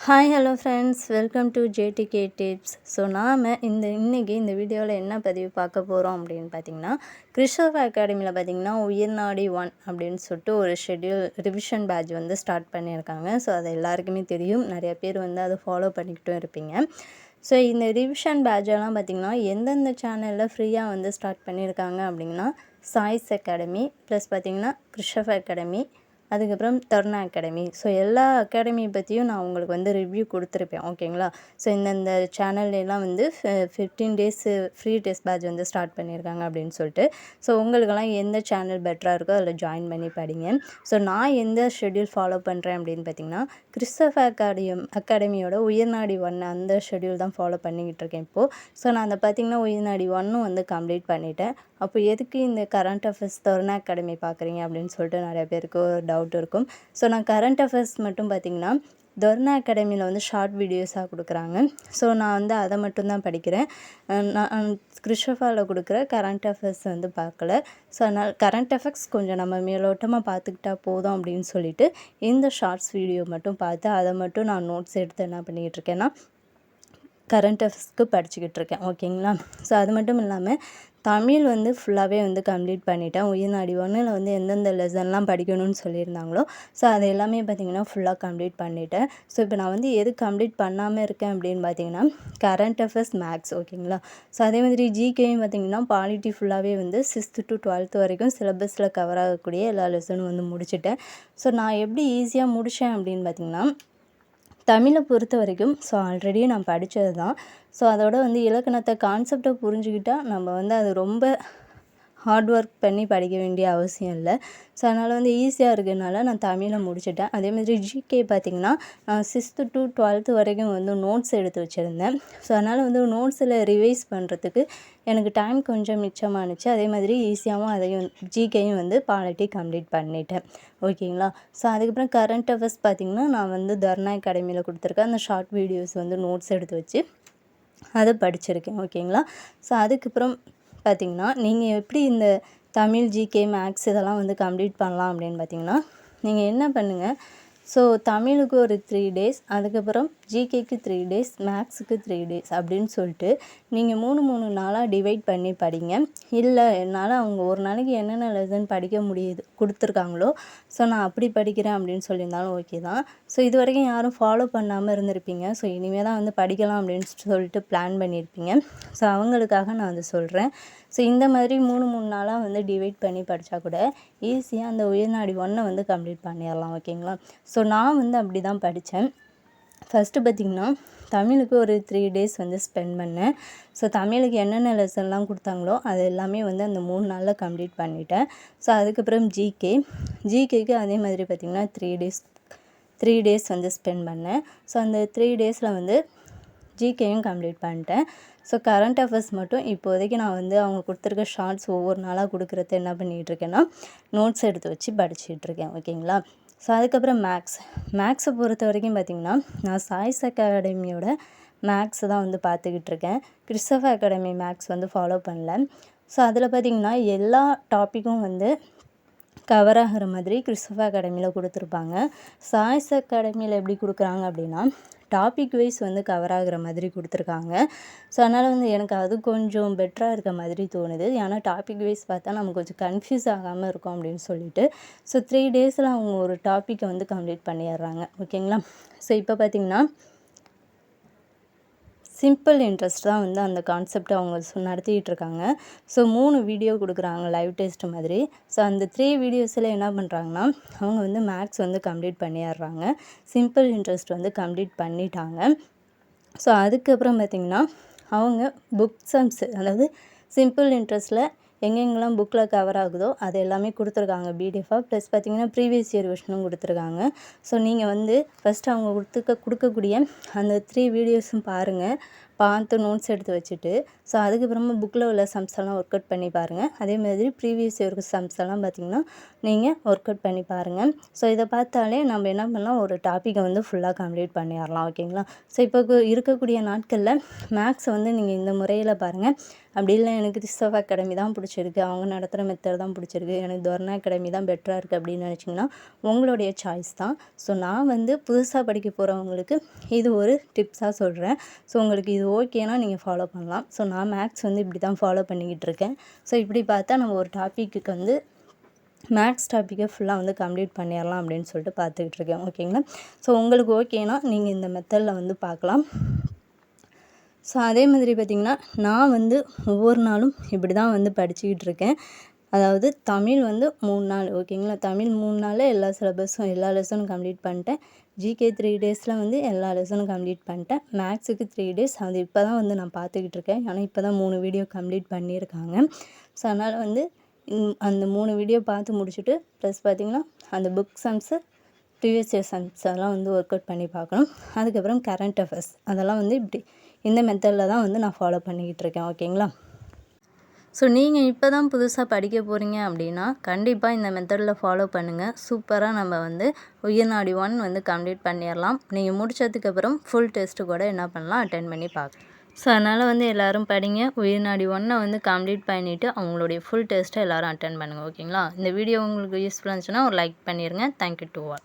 Hi hello friends, welcome to JDK tips. So நாம் இன்றைக்கி இந்த வீடியோவில் என்ன பதிவு பார்க்க போகிறோம் அப்படின்னு பார்த்தீங்கன்னா, கிறிஸ்டோஃப் அகாடமியில் பார்த்தீங்கன்னா உயிர்நாடி 1 அப்படின்னு சொல்லிட்டு ஒரு ஷெட்யூல் ரிவிஷன் பேட்ச் வந்து ஸ்டார்ட் பண்ணியிருக்காங்க. ஸோ அது எல்லாருக்குமே தெரியும், நிறைய பேர் வந்து அதை ஃபாலோ பண்ணிக்கிட்டும் இருப்பீங்க. ஸோ இந்த ரிவிஷன் பேட்செல்லாம் பார்த்திங்கன்னா எந்தெந்த சேனலில் ஃப்ரீயாக வந்து ஸ்டார்ட் பண்ணியிருக்காங்க அப்படின்னா, சாய்ஸ் அகாடமி ப்ளஸ் பார்த்திங்கன்னா கிறிஸ்டோஃப் அகாடமி, அதுக்கப்புறம் தருணா அகாடமி. ஸோ எல்லா அகாடமி பற்றியும் நான் உங்களுக்கு வந்து ரிவ்யூ கொடுத்துருப்பேன், ஓகேங்களா. ஸோ இந்தந்த சேனல்லாம் வந்து 15 டேஸு ஃப்ரீ டெஸ்ட் பேட்ச் வந்து ஸ்டார்ட் பண்ணியிருக்காங்க அப்படின்னு சொல்லிட்டு. ஸோ உங்களுக்கெல்லாம் எந்த சேனல் பெட்டராக இருக்கோ அதில் ஜாயின் பண்ணி படிங்க. ஸோ நான் எந்த ஷெட்யூல் ஃபாலோ பண்ணுறேன் அப்படின்னு பார்த்திங்கன்னா, கிறிஸ்டோஃப் அகாடமியோட உயிர்நாடி 1 அந்த ஷெட்யூல் தான் ஃபாலோ பண்ணிக்கிட்டு இருக்கேன் இப்போது. ஸோ நான் அதை பார்த்திங்கன்னா உயிர்நாடி 1 வந்து கம்ப்ளீட் பண்ணிவிட்டேன். அப்போ எதுக்கு இந்த கரண்ட் அஃபேர்ஸ் தருணா அகாடமி பார்க்குறீங்க அப்படின்னு சொல்லிட்டு நிறைய பேருக்கு ஒரு டவுட் இருக்கும். ஸோ நான் கரண்ட் அஃபேர்ஸ் மட்டும் பார்த்திங்கன்னா தருணா அகாடமியில் வந்து ஷார்ட் வீடியோஸாக கொடுக்குறாங்க. ஸோ நான் வந்து அதை மட்டும்தான் படிக்கிறேன். நான் கிறிஸ்டோஃபாவில் கொடுக்குற கரண்ட் அஃபேர்ஸ் வந்து பார்க்கல. ஸோ அதனால் கரண்ட் அஃபேர்ஸ் கொஞ்சம் நம்ம மேலோட்டமாக பார்த்துக்கிட்டா போதும் அப்படின்னு சொல்லிட்டு இந்த ஷார்ட்ஸ் வீடியோ மட்டும் பார்த்து அதை மட்டும் நான் நோட்ஸ் எடுத்து என்ன பண்ணிக்கிட்டு இருக்கேன்னா கரண்ட் அஃபேர்ஸ்க்கு படிச்சுக்கிட்டு இருக்கேன், ஓகேங்களா. ஸோ அது மட்டும் இல்லாமல் தமிழ் வந்து ஃபுல்லாகவே வந்து கம்ப்ளீட் பண்ணிட்டேன். உயிர்நாடி 1ல் வந்து எந்தெந்த லெசன்லாம் படிக்கணும்னு சொல்லியிருந்தாங்களோ ஸோ அது எல்லாமே பார்த்திங்கன்னா ஃபுல்லாக கம்ப்ளீட் பண்ணிட்டேன். ஸோ இப்போ நான் வந்து எது கம்ப்ளீட் பண்ணாமல் இருக்கேன் அப்படின்னு பார்த்திங்கன்னா கரண்ட் அஃபேர்ஸ், மேக்ஸ், ஓகேங்களா. ஸோ அதே மாதிரி ஜிகேயும் பார்த்திங்கன்னா பாலிட்டி ஃபுல்லாகவே வந்து 6th to 12th வரைக்கும் சிலபஸில் கவர் ஆகக்கூடிய எல்லா லெசனும் வந்து முடிச்சிட்டேன். ஸோ நான் எப்படி ஈஸியாக முடித்தேன் அப்படின்னு பார்த்திங்கன்னா, தமிழை பொறுத்த வரைக்கும் ஸோ ஆல்ரெடி நான் படித்தது தான். ஸோ அதோட வந்து இலக்கணத்தை கான்செப்டை புரிஞ்சுக்கிட்டால் நம்ம வந்து அது ரொம்ப ஹார்ட் ஒர்க் பண்ணி படிக்க வேண்டிய அவசியம் இல்லை. ஸோ அதனால் வந்து ஈஸியாக இருக்கிறதுனால நான் தமிழை முடிச்சிட்டேன். அதே மாதிரி ஜிகே பார்த்திங்கன்னா 6th to 12th வரைக்கும் வந்து நோட்ஸ் எடுத்து வச்சுருந்தேன். ஸோ அதனால் வந்து நோட்ஸில் ரிவைஸ் பண்ணுறதுக்கு எனக்கு டைம் கொஞ்சம் மிச்சமானுச்சு. அதே மாதிரி ஈஸியாகவும் அதையும் ஜிகேயும் வந்து பாலிட்டி கம்ப்ளீட் பண்ணிட்டேன், ஓகேங்களா. ஸோ அதுக்கப்புறம் கரண்ட் அஃபேர்ஸ் பார்த்திங்கன்னா நான் வந்து தருணா அகாடமியில் கொடுத்துருக்கேன் அந்த ஷார்ட் வீடியோஸ் வந்து நோட்ஸ் எடுத்து வச்சு அதை படிச்சிருக்கேன், ஓகேங்களா. ஸோ அதுக்கப்புறம் பார்த்திங்கன்னா நீங்கள் எப்படி இந்த தமிழ், ஜிகே, மேக்ஸ் இதெல்லாம் வந்து கம்ப்ளீட் பண்ணலாம் அப்படின்னு பார்த்திங்கன்னா, நீங்கள் என்ன பண்ணுங்கள், ஸோ தமிழுக்கு ஒரு 3 days, அதுக்கப்புறம் ஜிகேக்கு 3 days, மேக்ஸுக்கு 3 days அப்படின்னு சொல்லிட்டு நீங்கள் 3 நாளாக டிவைட் பண்ணி படிங்க. இல்லை என்னால் அவங்க ஒரு நாளைக்கு என்னென்ன லெசன் படிக்க முடியுது கொடுத்துருக்காங்களோ ஸோ நான் அப்படி படிக்கிறேன் அப்படின்னு சொல்லியிருந்தாலும் ஓகே தான். ஸோ இது வரைக்கும் யாரும் ஃபாலோ பண்ணாமல் இருந்திருப்பீங்க. ஸோ இனிமேல் தான் வந்து படிக்கலாம் அப்படின்னு சொல்லிட்டு பிளான் பண்ணியிருப்பீங்க. ஸோ அவங்களுக்காக நான் வந்து சொல்கிறேன். ஸோ இந்த மாதிரி 3 நாளாக வந்து டிவைட் பண்ணி படித்தா கூட ஈஸியாக அந்த உயிர்நாடி 1 வந்து கம்ப்ளீட் பண்ணிடலாம், ஓகேங்களா. ஸோ நான் வந்து அப்படி தான் படித்தேன். ஃபஸ்ட்டு பார்த்திங்கன்னா தமிழுக்கு ஒரு 3 days வந்து ஸ்பெண்ட் பண்ணேன். ஸோ தமிழுக்கு என்னென்ன லெசன்லாம் கொடுத்தாங்களோ அது எல்லாமே வந்து அந்த 3 நாளில் கம்ப்ளீட் பண்ணிட்டேன். ஸோ அதுக்கப்புறம் ஜிகேக்கு அதே மாதிரி பார்த்திங்கன்னா 3 days வந்து ஸ்பெண்ட் பண்ணேன். ஸோ அந்த 3 daysல வந்து ஜிகேயும் கம்ப்ளீட் பண்ணிட்டேன். ஸோ கரண்ட் அஃபேர்ஸ் மட்டும் இப்போதைக்கு நான் வந்து அவங்க கொடுத்துருக்க ஷார்ட்ஸ் ஒவ்வொரு நாளாக கொடுக்குறது என்ன பண்ணிகிட்டு இருக்கேன்னா நோட்ஸ் எடுத்து வச்சு படிச்சுட்ருக்கேன், ஓகேங்களா. ஸோ அதுக்கப்புறம் மேக்ஸை பொறுத்த வரைக்கும் பார்த்திங்கன்னா நான் சாய்ஸ் அகாடமியோட மேக்ஸ் தான் வந்து பார்த்துக்கிட்டு இருக்கேன். கிறிஸ்டோஃப் அகாடமி மேக்ஸ் வந்து ஃபாலோ பண்ணல. ஸோ அதில் பார்த்திங்கன்னா எல்லா டாப்பிக்கும் வந்து கவர் ஆகிற மாதிரி கிறிஸ்டோஃப் அகாடமியில் கொடுத்துருப்பாங்க. சாய்ஸ் அகாடமியில் எப்படி கொடுக்குறாங்க அப்படின்னா டாபிக் வைஸ் வந்து கவர் ஆகிற மாதிரி கொடுத்துருக்காங்க. ஸோ அதனால் வந்து எனக்கு அது கொஞ்சம் பெட்டராக இருக்க மாதிரி தோணுது. ஏன்னா டாபிக் வைஸ் பார்த்தா நம்ம கொஞ்சம் கன்ஃபியூஸ் ஆகாமல் இருக்கும் அப்படின்னு சொல்லிட்டு ஸோ 3 daysல அவங்க ஒரு டாப்பிக்கை வந்து கம்ப்ளீட் பண்ணிடுறாங்க, ஓகேங்களா. ஸோ இப்போ பார்த்திங்கன்னா சிம்பிள் இன்ட்ரெஸ்ட் தான் வந்து அந்த கான்செப்ட் அவங்க நடத்திக்கிட்டு இருக்காங்க. ஸோ 3 வீடியோ கொடுக்குறாங்க லைவ் டெஸ்ட் மாதிரி. ஸோ அந்த 3 வீடியோஸில் என்ன பண்ணுறாங்கன்னா அவங்க வந்து மேக்ஸ் வந்து கம்ப்ளீட் பண்ணிடுறாங்க. சிம்பிள் இன்ட்ரெஸ்ட் வந்து கம்ப்ளீட் பண்ணிட்டாங்க. ஸோ அதுக்கப்புறம் பார்த்திங்கன்னா அவங்க புக் சம்ஸ், அதாவது சிம்பிள் இன்ட்ரெஸ்ட்டில் எங்கெங்கெல்லாம் புக்கில் கவர் ஆகுதோ அது எல்லாமே கொடுத்துருக்காங்க பிடிஎஃபாக. ப்ளஸ் பார்த்திங்கன்னா ப்ரீவியஸ் இயர் வெர்ஷனும் கொடுத்துருக்காங்க. ஸோ நீங்கள் வந்து ஃபஸ்ட்டு அவங்க கொடுக்கக்கூடிய அந்த 3 வீடியோஸும் பார்த்து நோட்ஸ் எடுத்து வச்சுட்டு, ஸோ அதுக்கப்புறமா புக்கில் உள்ள சம்ஸ் எல்லாம் ஒர்க் அவுட் பண்ணி பாருங்கள். அதே மாதிரி ப்ரீவியஸ் இயருக்கு சம்ஸ் எல்லாம் பார்த்திங்கன்னா நீங்கள் ஒர்க் அவுட் பண்ணி பாருங்கள். ஸோ இதை பார்த்தாலே நம்ம என்ன பண்ணலாம், ஒரு டாப்பிக்கை வந்து ஃபுல்லாக கம்ப்ளீட் பண்ணிடலாம். ஓகேங்களா? ஸோ இப்போ இருக்கக்கூடிய நாட்களில் மேக்ஸ் வந்து நீங்கள் இந்த முறையில் பாருங்கள். அப்படி இல்லை எனக்கு கிறிஸ்தவ அகாடமி தான் பிடிச்சிருக்கு, அவங்க நடத்துகிற மெத்தட் தான் பிடிச்சிருக்கு, எனக்கு தோரணா அகாடமி தான் பெட்டராக இருக்குது அப்படின்னு நினச்சிங்கன்னா உங்களுடைய சாய்ஸ் தான். ஸோ நான் வந்து புதுசாக படிக்க போகிறவங்களுக்கு இது ஒரு டிப்ஸாக சொல்கிறேன். ஸோ உங்களுக்கு இது ஓகேனா நீங்கள் ஃபாலோ பண்ணலாம். ஸோ நான் மேக்ஸ் வந்து இப்படி தான் ஃபாலோ பண்ணிக்கிட்டு இருக்கேன். ஸோ இப்படி பார்த்தா நம்ம ஒரு டாப்பிக்கு வந்து மேக்ஸ் டாப்பிக்கை ஃபுல்லாக வந்து கம்ப்ளீட் பண்ணிடலாம் அப்படின்னு சொல்லிட்டு பார்த்துக்கிட்டு இருக்கேன். ஓகேங்களா? ஸோ உங்களுக்கு ஓகேனா நீங்கள் இந்த மெத்தடில் வந்து பார்க்கலாம். ஸோ அதே மாதிரி பார்த்திங்கன்னா நான் வந்து ஒவ்வொரு நாளும் இப்படி தான் வந்து படிச்சுக்கிட்டு இருக்கேன். அதாவது தமிழ் வந்து 3 நாள். ஓகேங்களா? தமிழ் 3 நாளில் எல்லா சிலபஸும் எல்லா லெசனும் கம்ப்ளீட் பண்ணிட்டேன். ஜிகே 3 டேஸில் வந்து எல்லா லெசனும் கம்ப்ளீட் பண்ணிட்டேன். மேக்ஸுக்கு 3 டேஸ். அது இப்போ தான் வந்து நான் பார்த்துக்கிட்டு இருக்கேன். ஏன்னா இப்போ தான் 3 வீடியோ கம்ப்ளீட் பண்ணியிருக்காங்க. ஸோ அதனால் வந்து அந்த 3 வீடியோ பார்த்து முடிச்சுட்டு ப்ளஸ் பார்த்திங்கன்னா அந்த book sums previous year sums அதெல்லாம் வந்து ஒர்க் அவுட் பண்ணி பார்க்கணும். அதுக்கப்புறம் கரண்ட் அஃபேர்ஸ் அதெல்லாம் வந்து இப்படி இந்த மெத்தடில் தான் வந்து நான் ஃபாலோ பண்ணிக்கிட்டு இருக்கேன். ஓகேங்களா? ஸோ நீங்கள் இப்போ தான் புதுசாக படிக்க போகிறீங்க அப்படின்னா கண்டிப்பாக இந்த மெத்தடில் ஃபாலோ பண்ணுங்கள். சூப்பராக நம்ம வந்து உயிர்நாடி 1 வந்து கம்ப்ளீட் பண்ணிடலாம். நீங்கள் முடித்ததுக்கப்புறம் ஃபுல் டெஸ்ட்டு கூட என்ன பண்ணலாம், அட்டென்ட் பண்ணி பார்க்கலாம். ஸோ அதனால் வந்து எல்லோரும் படிங்க. உயிர்நாடி 1 வந்து கம்ப்ளீட் பண்ணிவிட்டு அவங்களுடைய ஃபுல் டெஸ்ட்டை எல்லோரும் அட்டென்ட் பண்ணுங்கள். ஓகேங்களா? இந்த வீடியோ உங்களுக்கு யூஸ்ஃபுல்லாக இருந்துச்சுன்னா ஒரு லைக் பண்ணிடுங்க. Thank you to all.